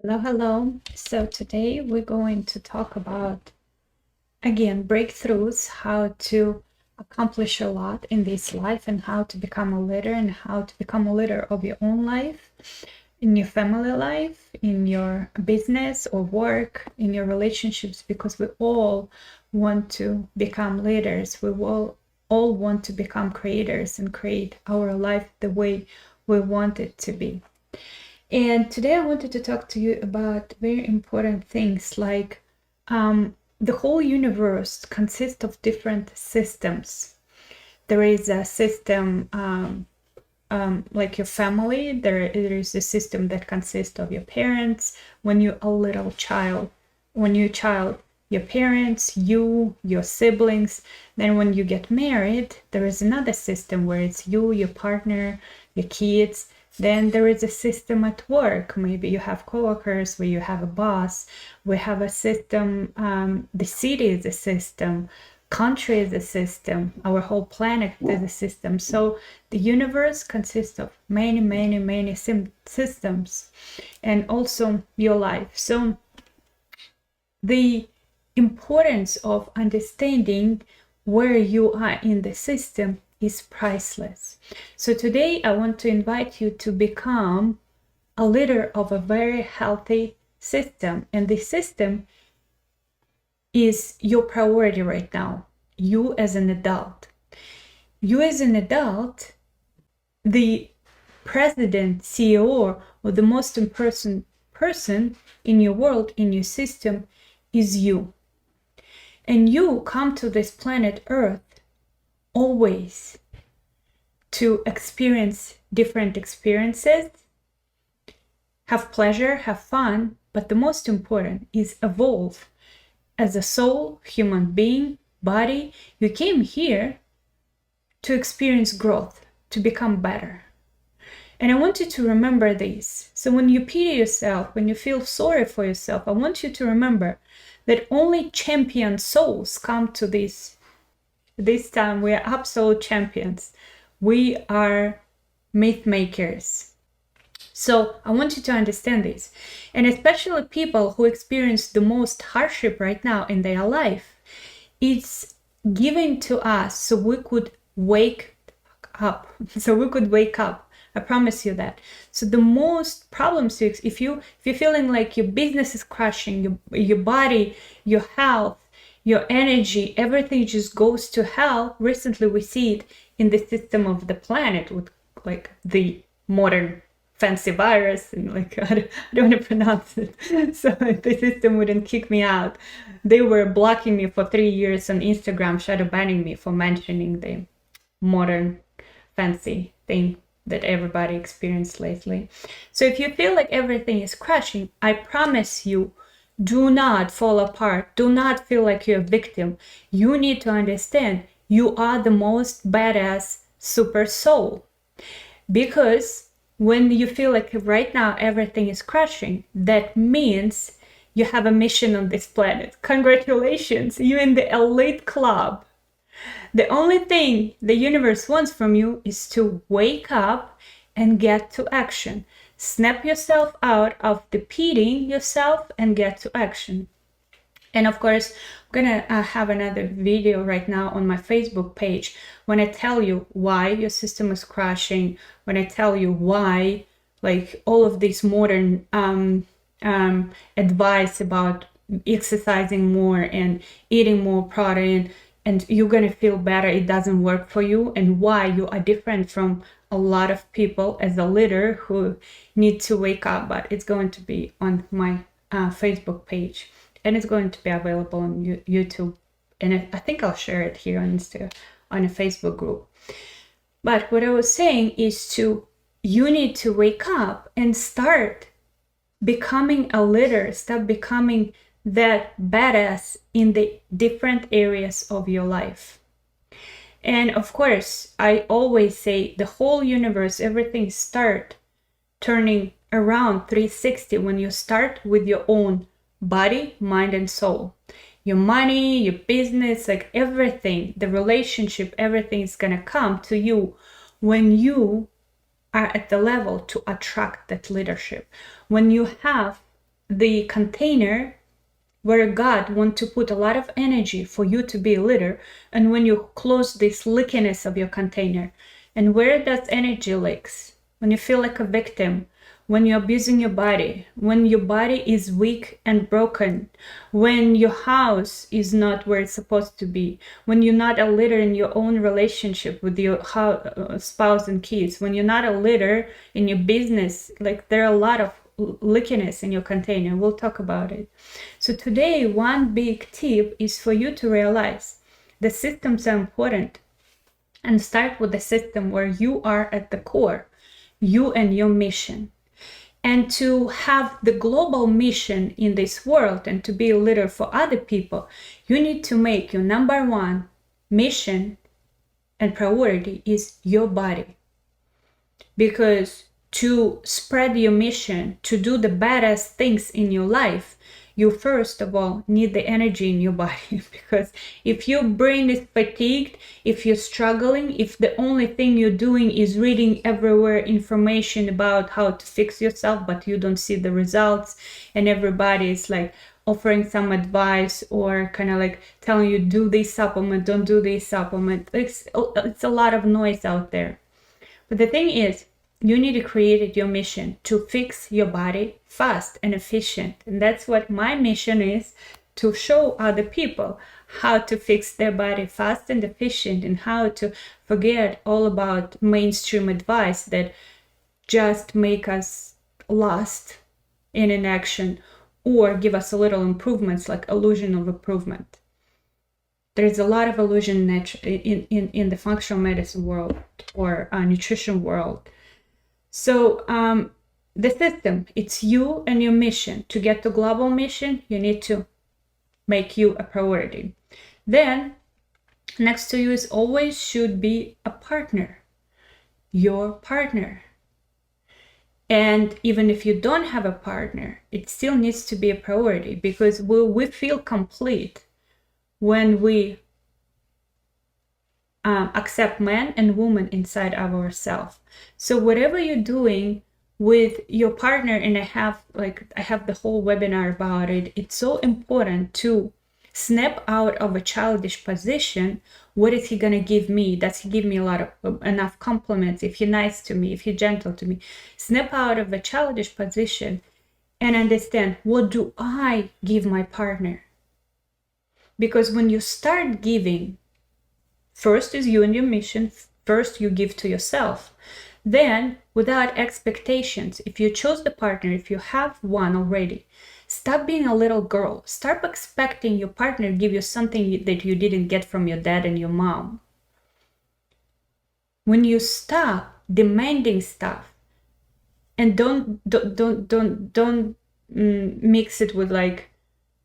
Hello, hello. So today we're going to talk about, again, breakthroughs, how to accomplish a lot in this life and how to become a leader and how to become a leader of your own life, in your family life, in your business or work, in your relationships, because we all want to become leaders. We all want to become creators and create our life the way we want it to be. And today I wanted to talk to you about very important things like the whole universe consists of different systems. There is a system like your family, there is a system that consists of your parents. When you're a little child, your parents, you, your siblings. Then when you get married, there is another system where it's you, your partner, your kids. Then there is a system at work. Maybe you have coworkers where you have a boss. We have a system, the city is a system, country is a system, our whole planet is a system. So the universe consists of many systems, and also your life. So the importance of understanding where you are in the system is priceless. So today I want to invite you to become a leader of a very healthy system. And this system is your priority right now. You as an adult. You as an adult, the president, CEO, or the most important person in your world, in your system, is you. And you come to this planet Earth always to experience different experiences, have pleasure, have fun, but the most important is evolve as a soul, human being, body. You came here to experience growth, to become better. And I want you to remember this. So when you pity yourself, when you feel sorry for yourself, I want you to remember that only champion souls come to this time. We are absolute champions. We are myth makers. So I want you to understand this. And especially people who experience the most hardship right now in their life, it's given to us so we could wake up. I promise you that. So the most problems, if you're feeling like your business is crashing, your body, your health, your energy, everything just goes to hell. Recently we see it in the system of the planet with like the modern fancy virus, and like I don't want to pronounce it, so the system wouldn't kick me out. They were blocking me for 3 years on Instagram, shadow banning me for mentioning the modern fancy thing that everybody experienced lately. So if you feel like everything is crashing, I promise you, do not fall apart. Do not feel like you're a victim. You need to understand you are the most badass super soul. Because when you feel like right now everything is crashing, that means you have a mission on this planet. Congratulations, you're in the elite club. The only thing the universe wants from you is to wake up and get to action. Snap yourself out of the pitying yourself and get to action. And of course, I'm gonna have another video right now on my Facebook page when I tell you why your system is crashing, when I tell you why, like all of this modern advice about exercising more and eating more protein, and you're gonna feel better, it doesn't work for you, and why you are different from a lot of people as a leader who need to wake up. But it's going to be on my Facebook page, and it's going to be available on YouTube, and I think I'll share it here on Instagram, on a Facebook group. But what I was saying is you need to wake up and start becoming a leader, start becoming that badass in the different areas of your life. And of course, I always say the whole universe, everything start turning around 360 when you start with your own body, mind, and soul. Your money, your business, like everything, the relationship, everything is gonna come to you when you are at the level to attract that leadership. When you have the container where God wants to put a lot of energy for you to be a leader, and when you close this leakiness of your container, and where that energy leaks, when you feel like a victim, when you're abusing your body, when your body is weak and broken, when your house is not where it's supposed to be, when you're not a leader in your own relationship with your spouse and kids, when you're not a leader in your business, like there are a lot of leakiness in your container. We'll talk about it. So today, one big tip is for you to realize the systems are important, and start with the system where you are at the core, you and your mission. And to have the global mission in this world and to be a leader for other people, you need to make your number one mission and priority is your body. Because to spread your mission, to do the badass things in your life, you first of all need the energy in your body. Because if your brain is fatigued, if you're struggling, if the only thing you're doing is reading everywhere information about how to fix yourself, but you don't see the results, and everybody is like offering some advice or kind of like telling you do this supplement, don't do this supplement, it's a lot of noise out there. But the thing is, you need to create your mission to fix your body fast and efficient. And that's what my mission is, to show other people how to fix their body fast and efficient, and how to forget all about mainstream advice that just make us lost in inaction or give us a little improvements, like illusion of improvement. There's a lot of illusion in the functional medicine world or nutrition world. So the system, it's you and your mission. To get to global mission, you need to make you a priority. Then next to you is always should be a partner, your partner. And even if you don't have a partner, it still needs to be a priority, because we feel complete when we accept man and woman inside of ourselves. So whatever you're doing with your partner, and I have the whole webinar about it, it's so important to snap out of a childish position. What is he gonna give me? Does he give me enough compliments? If he's nice to me, if he's gentle to me, snap out of a childish position and understand, what do I give my partner? Because when you start giving, first is you and your mission. First you give to yourself. Then, without expectations, if you chose the partner, if you have one already, stop being a little girl. Start expecting your partner to give you something that you didn't get from your dad and your mom. When you stop demanding stuff, and don't mix it with like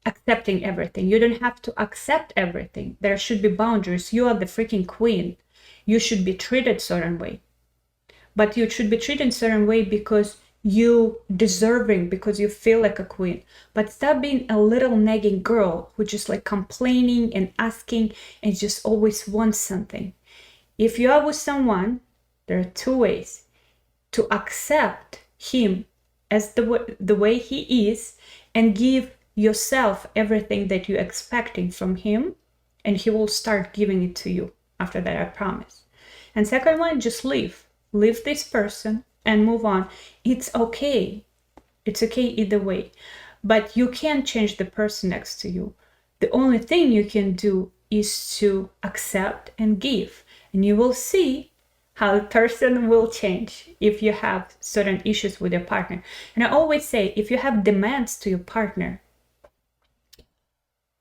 accepting everything. You don't have to accept everything. There should be boundaries. You are the freaking queen. You should be treated a certain way. But you should be treated a certain way because you deserving, because you feel like a queen. But stop being a little nagging girl who just like complaining and asking and just always wants something. If you are with someone, there are two ways: to accept him as the way he is and give yourself everything that you're expecting from him, and he will start giving it to you after that, I promise. And second one, just leave this person and move on. It's okay either way, but you can't change the person next to you. The only thing you can do is to accept and give, and you will see how the person will change if you have certain issues with your partner. And I always say, if you have demands to your partner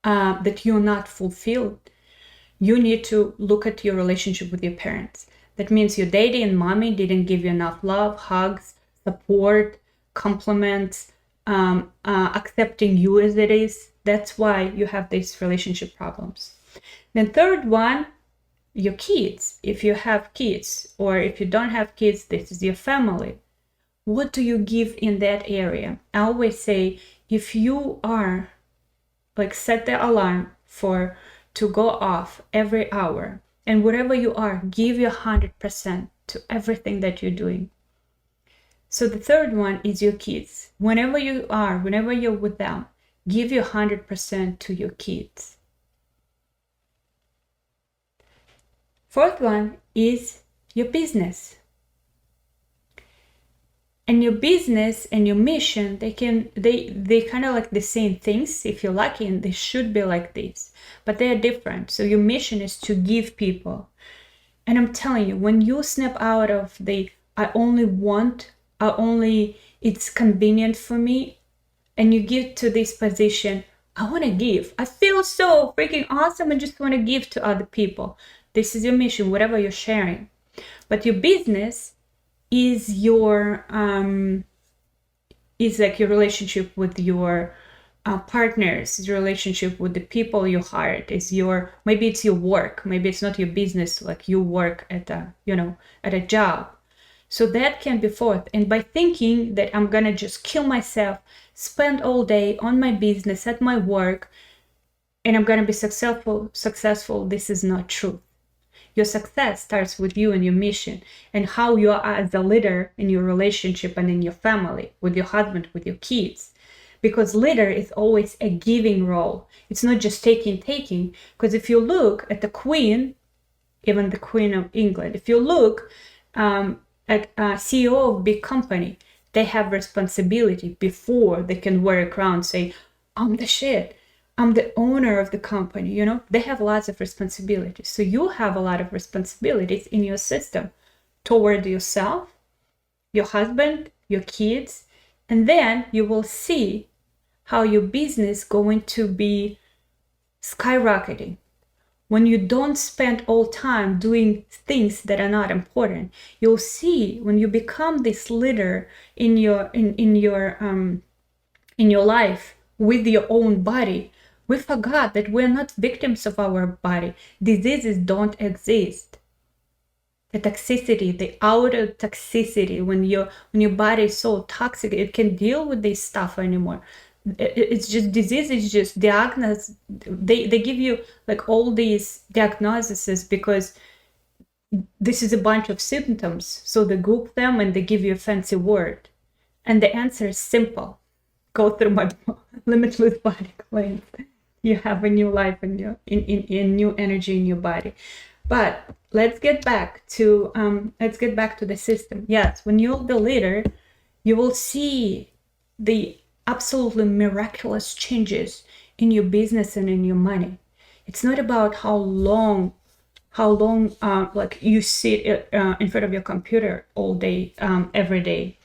that you're not fulfilled, you need to look at your relationship with your parents. That means your daddy and mommy didn't give you enough love, hugs, support, compliments, accepting you as it is. That's why you have these relationship problems. Then third one, your kids. If you have kids, or if you don't have kids, this is your family. What do you give in that area? I always say, if you are like, set the alarm to go off every hour, and wherever you are, give your 100% to everything that you're doing. So the third one is your kids. Whenever you're with them, give your 100% to your kids. Fourth one is your business. And your business and your mission, they kind of like the same things if you're lucky, and they should be like this, but they are different. So your mission is to give people. And I'm telling you, when you snap out of the it's convenient for me, and you get to this position, I want to give. I feel so freaking awesome and just want to give to other people. This is your mission, whatever you're sharing. But your business is your is like your relationship with your partners, your relationship with the people you hired, is your, maybe it's your work, maybe it's not your business, like you work at a job. So that can be fourth. And by thinking that I'm gonna just kill myself, spend all day on my business, at my work, and I'm gonna be successful, this is not true. Your success starts with you and your mission, and how you are as a leader in your relationship and in your family, with your husband, with your kids. Because leader is always a giving role. It's not just taking. Because if you look at the Queen, even the Queen of England, if you look at a CEO of big company, they have responsibility before they can wear a crown, say, I'm the shit. I'm the owner of the company, they have lots of responsibilities. So you have a lot of responsibilities in your system toward yourself, your husband, your kids, and then you will see how your business going to be skyrocketing. When you don't spend all time doing things that are not important, you'll see when you become this leader in your life with your own body. We forgot that we're not victims of our body. Diseases don't exist. The toxicity, the outer toxicity, when your body is so toxic, it can deal with this stuff anymore. It's just disease, is just diagnosis. They give you like all these diagnoses because this is a bunch of symptoms. So they group them and they give you a fancy word. And the answer is simple. Go through my limitless body cleanse. You have a new life and in new energy in your body. But let's get back to the system. Yes, when you're the leader, you will see the absolutely miraculous changes in your business and in your money. It's not about how long like you sit in front of your computer all day, every day.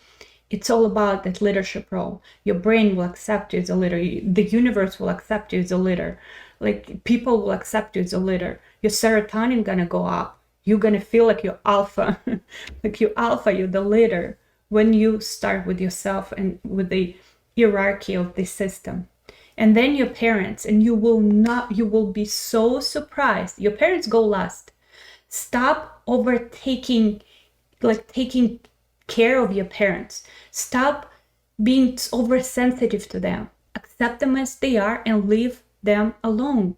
It's all about that leadership role. Your brain will accept you as a leader. The universe will accept you as a leader. Like people will accept you as a leader. Your serotonin gonna go up. You're gonna feel like you're alpha, you're the leader when you start with yourself and with the hierarchy of the system. And then your parents, and you will be so surprised. Your parents go last. Stop taking care of your parents. Stop being oversensitive to them. Accept them as they are and leave them alone.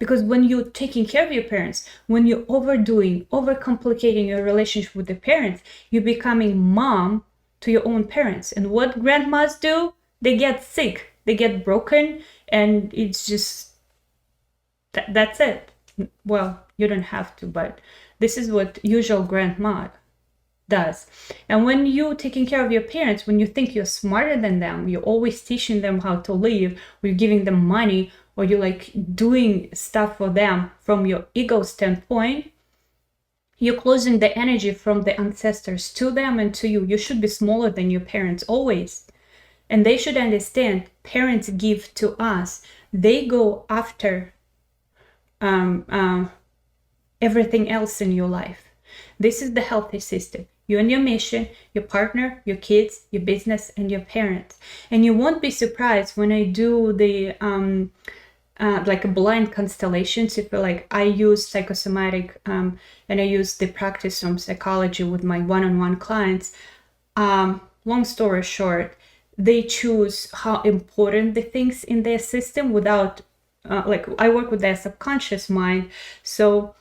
Because when you're taking care of your parents, when you're overcomplicating your relationship with the parents, you're becoming mom to your own parents. And what grandmas do? They get sick, they get broken, and it's just that's it. Well, you don't have to, but this is what usual grandma does. And when you're taking care of your parents, when you think you're smarter than them, you're always teaching them how to live, or you're giving them money, or you're like doing stuff for them from your ego standpoint, you're closing the energy from the ancestors to them and to you. You should be smaller than your parents always. And they should understand parents give to us. They go after everything else in your life. This is the healthy system. You and your mission, your partner, your kids, your business, and your parents. And you won't be surprised when I do the like a blind constellations. If like I use psychosomatic and I use the practice from psychology with my one-on-one clients. Long story short, they choose how important the things in their system without like I work with their subconscious mind. So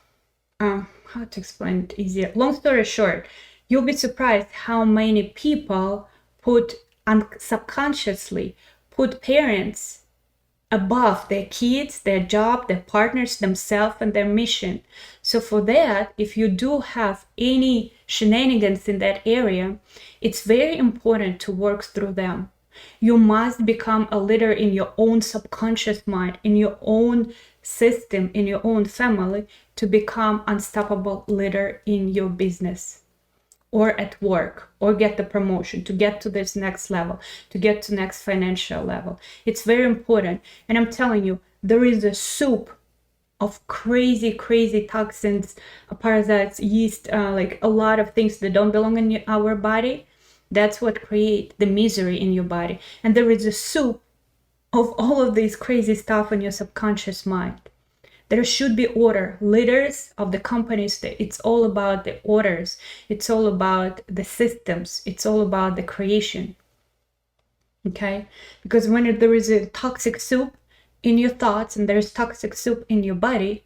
how to explain it easier? Long story short, You'll be surprised how many people subconsciously put parents above their kids, their job, their partners, themselves, and their mission. So for that, if you do have any shenanigans in that area, it's very important to work through them. You must become a leader in your own subconscious mind, in your own system, in your own family, to become unstoppable leader in your business or at work, or get the promotion, to get to this next level, to get to next financial level. It's very important. And I'm telling you, there is a soup of crazy toxins, parasites, yeast, like a lot of things that don't belong in our body. That's what create the misery in your body. And there is a soup of all of this crazy stuff in your subconscious mind. There should be order. Leaders of the companies, it's all about the orders. It's all about the systems. It's all about the creation. Okay? Because when there is a toxic soup in your thoughts and there's toxic soup in your body,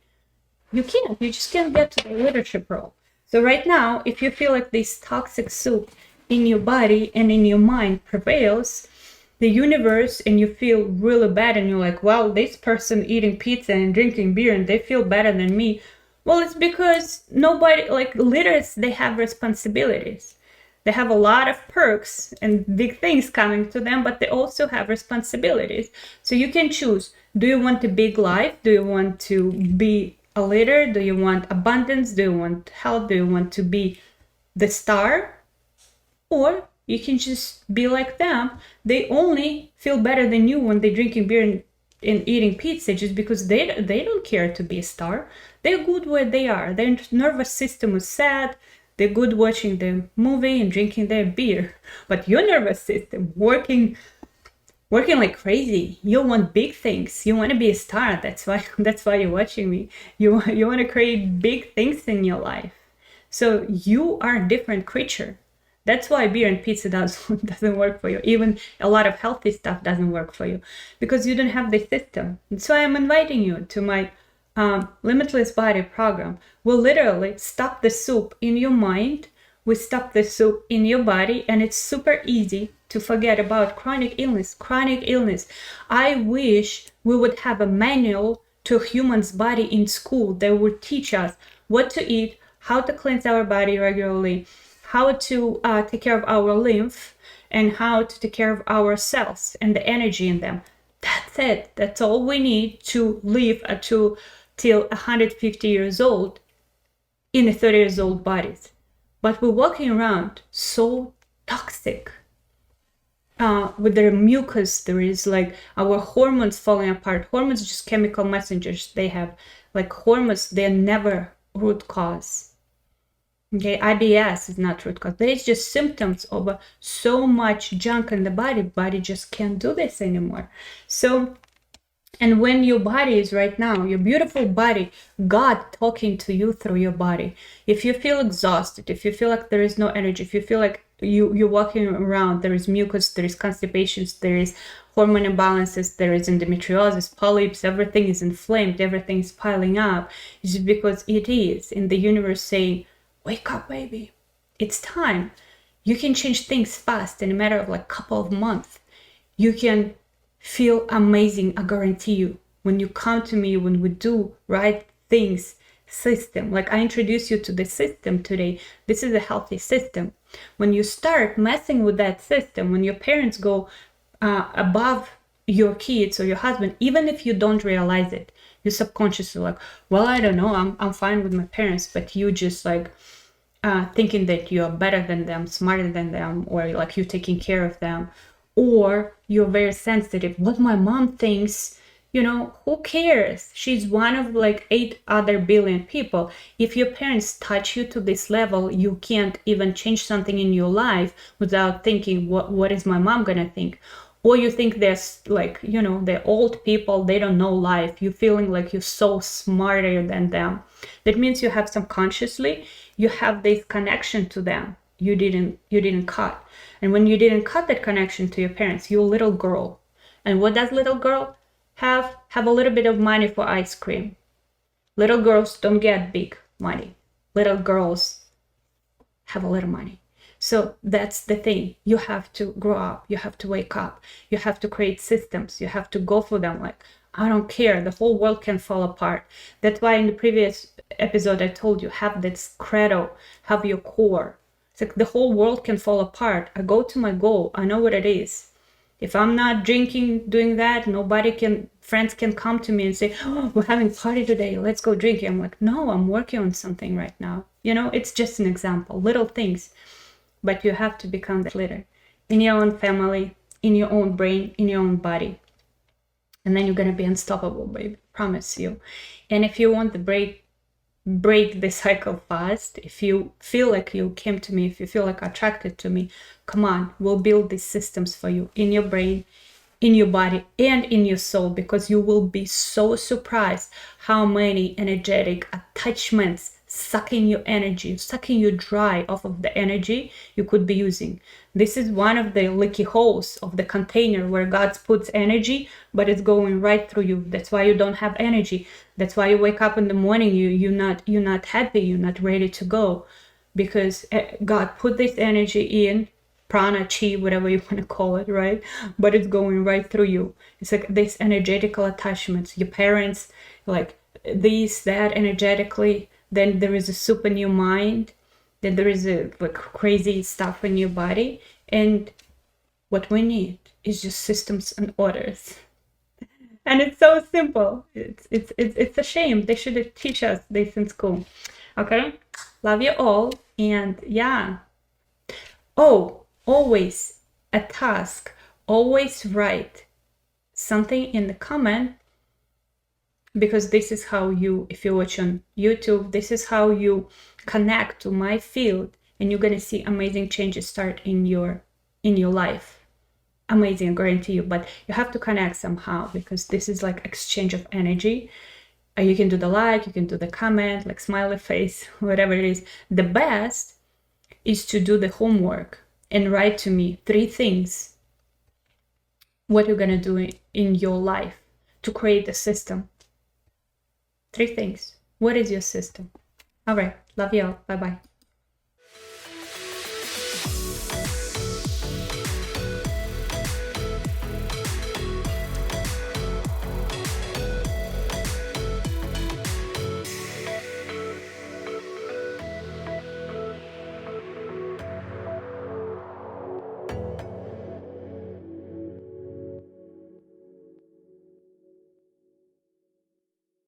you just can't get to the leadership role. So right now, if you feel like this toxic soup in your body and in your mind prevails, the universe, and you feel really bad, and you're like, well, this person eating pizza and drinking beer and they feel better than me. Well, it's because nobody, like leaders, they have responsibilities. They have a lot of perks and big things coming to them, but they also have responsibilities. So you can choose. Do you want a big life? Do you want to be a leader? Do you want abundance? Do you want health? Do you want to be the star? Or you can just be like them. They only feel better than you when they're drinking beer and eating pizza, just because they don't care to be a star. They're good where they are. Their nervous system is sad. They're good watching the movie and drinking their beer. But your nervous system working like crazy. You want big things. You want to be a star. That's why you're watching me. You want to create big things in your life. So you are a different creature. That's why beer and pizza doesn't work for you. Even a lot of healthy stuff doesn't work for you, because you don't have the system. That's why I'm inviting you to my Limitless Body program. We'll literally stop the soup in your mind. We stop the soup in your body, and it's super easy to forget about chronic illness. I wish we would have a manual to a human's body in school that would teach us what to eat, how to cleanse our body regularly, how to take care of our lymph, and how to take care of our cells and the energy in them. That's it. That's all we need to live till 150 years old in a 30 years old bodies. But we're walking around so toxic. With their mucus, there is like our hormones falling apart. Hormones are just chemical messengers. They have like hormones, they're never root cause. Okay, IBS is not root cause. There's just symptoms of so much junk in the body. Body just can't do this anymore. So, and when your body is right now, your beautiful body, God talking to you through your body. If you feel exhausted, if you feel like there is no energy, if you feel like you're walking around, there is mucus, there is constipations, there is hormone imbalances, there is endometriosis, polyps, everything is inflamed, everything is piling up, it's just because it is in the universe saying, wake up, baby. It's time. You can change things fast in a matter of like a couple of months. You can feel amazing, I guarantee you. When you come to me, when we do right things, system, like I introduce you to the system today. This is a healthy system. When you start messing with that system, when your parents go above your kids or your husband, even if you don't realize it, you subconsciously like, well, I don't know, I'm fine with my parents, but you just like thinking that you're better than them, smarter than them, or like you're taking care of them, or you're very sensitive. What my mom thinks, who cares? She's one of like 8 other billion people. If your parents touch you to this level, you can't even change something in your life without thinking, what is my mom gonna think? Or you think there's like, they're old people, they don't know life. You're feeling like you're so smarter than them. That means you have subconsciously, you have this connection to them. You didn't cut. And when you didn't cut that connection to your parents, you're a little girl. And what does little girl have? Have a little bit of money for ice cream. Little girls don't get big money. Little girls have a little money. So that's the thing. You have to grow up. You have to wake up. You have to create systems. You have to go for them. Like, I don't care. The whole world can fall apart. That's why in the previous episode, I told you, have this credo, have your core. It's like the whole world can fall apart. I go to my goal. I know what it is. If I'm not drinking, doing that, friends can come to me and say, oh, we're having a party today. Let's go drinking. I'm like, no, I'm working on something right now. It's just an example, little things. But you have to become the leader in your own family, in your own brain, in your own body. And then you're going to be unstoppable, baby. Promise you. And if you want to break the cycle fast, if you feel like you came to me, if you feel like attracted to me, come on, we'll build these systems for you in your brain, in your body, and in your soul, because you will be so surprised how many energetic attachments sucking your energy, sucking you dry off of the energy you could be using. This is one of the leaky holes of the container where God puts energy, but it's going right through you. That's why you don't have energy. That's why you wake up in the morning, you're not happy, you're not ready to go, because God put this energy in, prana, chi, whatever you want to call it, right? But it's going right through you. It's like these energetical attachments, your parents, like these, that, energetically. Then there is a super new mind. Then there is like crazy stuff in your body. And what we need is just systems and orders. And it's so simple. It's a shame. They should teach us this in school. Okay? Love you all. And yeah. Oh, always a task. Always write something in the comment, because this is how you, if you watch on YouTube, this is how you connect to my field, and you're going to see amazing changes start in your life. Amazing, I guarantee you. But you have to connect somehow, because this is like exchange of energy. You can do the like, you can do the comment, like smiley face, whatever it is. The best is to do the homework and write to me 3 things what you're going to do in your life to create a system. 3 things. What is your system? All right. Love you all. Bye-bye.